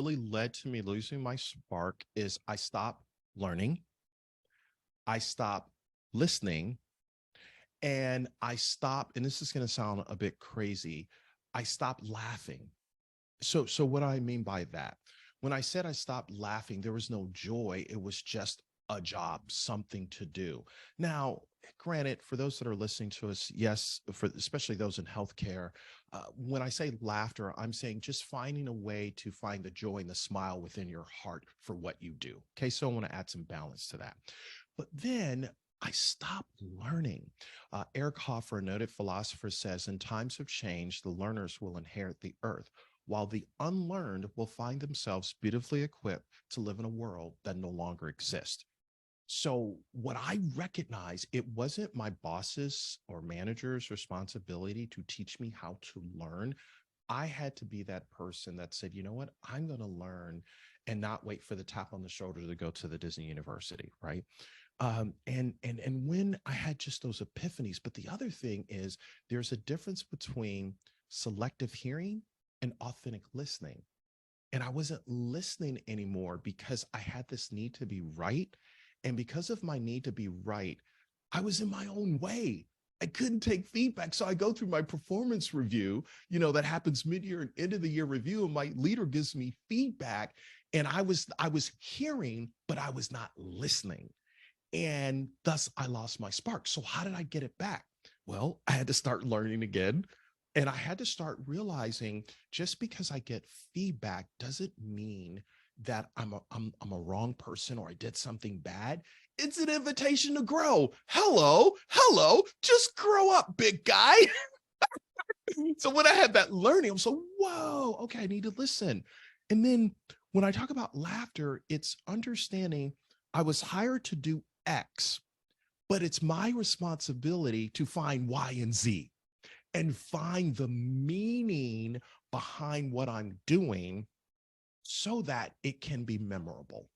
really led to me losing my spark is I stopped learning, I stopped listening, and I stopped, and this is going to sound a bit crazy, I stopped laughing. So what do I mean by that? When I said I stopped laughing, there was no joy. It was just a job, something to do. Now, granted, for those that are listening to us, yes, for especially those in healthcare, when I say laughter, I'm saying just finding a way to find the joy and the smile within your heart for what you do. Okay, so I want to add some balance to that. But then I stopped learning. Eric Hoffer, a noted philosopher, says, in times of change, the learners will inherit the earth, while the unlearned will find themselves beautifully equipped to live in a world that no longer exists. So, what I recognize, it wasn't my boss's or manager's responsibility to teach me how to learn. I had to be that person that said, you know what, I'm going to learn and not wait for the tap on the shoulder to go to the Disney University, right? And when I had just those epiphanies. But the other thing is, there's a difference between selective hearing and authentic listening. And I wasn't listening anymore because I had this need to be right. And because of my need to be right, I was in my own way. I couldn't take feedback. So I go through my performance review, that happens mid-year and end of the year review, and my leader gives me feedback. And I was hearing, but I was not listening. And thus I lost my spark. So how did I get it back? Well, I had to start learning again. And I had to start realizing, just because I get feedback doesn't mean that I'm a wrong person or I did something bad. It's an invitation to grow. Hello, just grow up, big guy. So when I had that learning, I'm so, whoa, okay, I need to listen. And then when I talk about laughter, it's understanding I was hired to do X, but it's my responsibility to find Y and Z and find the meaning behind what I'm doing so that it can be memorable.